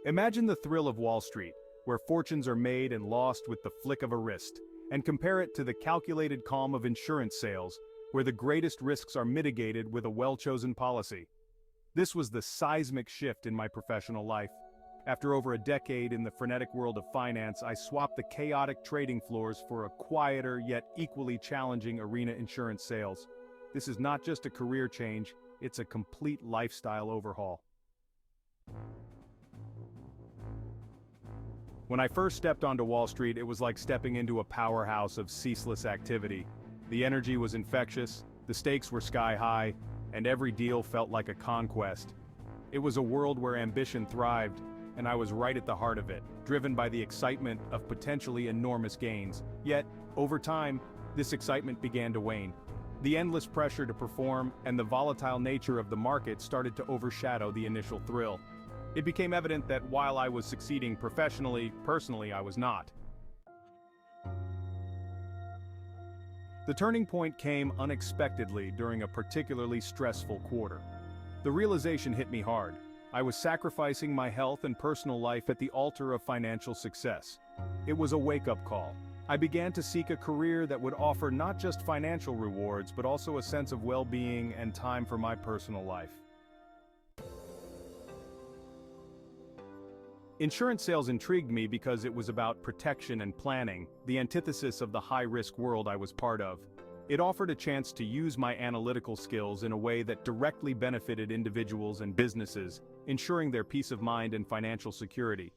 Imagine the thrill of Wall Street, where fortunes are made and lost with the flick of a wrist, and compare it to the calculated calm of insurance sales, where the greatest risks are mitigated with a well-chosen policy. This was the seismic shift in my professional life. After over a decade in the frenetic world of finance, I swapped the chaotic trading floors for a quieter yet equally challenging arena insurance sales. This is not just a career change, it's a complete lifestyle overhaul. When I first stepped onto Wall Street, it was like stepping into a powerhouse of ceaseless activity. The energy was infectious, the stakes were sky high, and every deal felt like a conquest. It was a world where ambition thrived, and I was right at the heart of it, driven by the excitement of potentially enormous gains. Yet, over time, this excitement began to wane. The endless pressure to perform and the volatile nature of the market started to overshadow the initial thrill. It became evident that while I was succeeding professionally, personally I was not. The turning point came unexpectedly during a particularly stressful quarter. The realization hit me hard. I was sacrificing my health and personal life at the altar of financial success. It was a wake-up call. I began to seek a career that would offer not just financial rewards but also a sense of well-being and time for my personal life. Insurance sales intrigued me because it was about protection and planning, the antithesis of the high-risk world I was part of. It offered a chance to use my analytical skills in a way that directly benefited individuals and businesses, ensuring their peace of mind and financial security.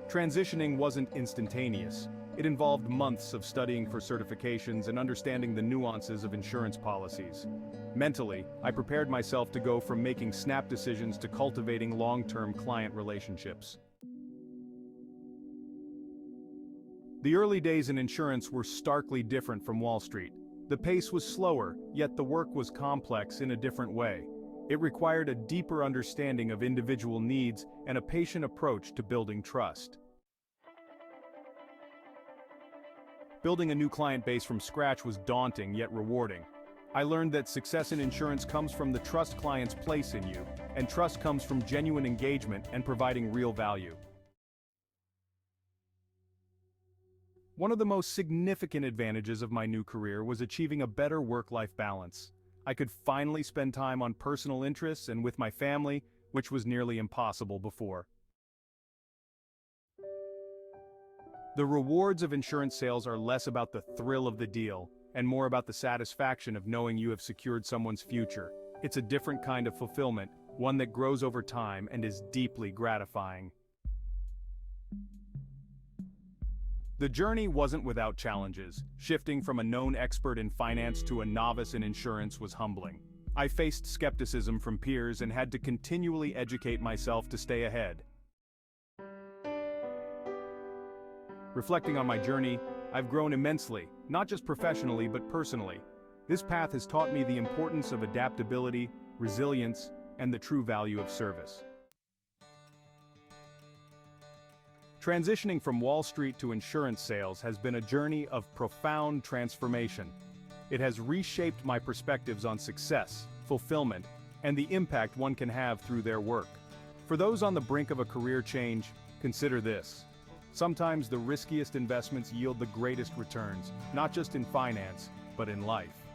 Transitioning wasn't instantaneous. It involved months of studying for certifications and understanding the nuances of insurance policies. Mentally, I prepared myself to go from making snap decisions to cultivating long-term client relationships. The early days in insurance were starkly different from Wall Street. The pace was slower, yet the work was complex in a different way. It required a deeper understanding of individual needs and a patient approach to building trust. Building a new client base from scratch was daunting yet rewarding. I learned that success in insurance comes from the trust clients place in you, and trust comes from genuine engagement and providing real value. One of the most significant advantages of my new career was achieving a better work-life balance. I could finally spend time on personal interests and with my family, which was nearly impossible before. The rewards of insurance sales are less about the thrill of the deal, and more about the satisfaction of knowing you have secured someone's future. It's a different kind of fulfillment, one that grows over time and is deeply gratifying. The journey wasn't without challenges. Shifting from a known expert in finance to a novice in insurance was humbling. I faced skepticism from peers and had to continually educate myself to stay ahead. Reflecting on my journey, I've grown immensely, not just professionally but personally. This path has taught me the importance of adaptability, resilience, and the true value of service. Transitioning from Wall Street to insurance sales has been a journey of profound transformation. It has reshaped my perspectives on success, fulfillment, and the impact one can have through their work. For those on the brink of a career change, consider this. Sometimes the riskiest investments yield the greatest returns, not just in finance, but in life.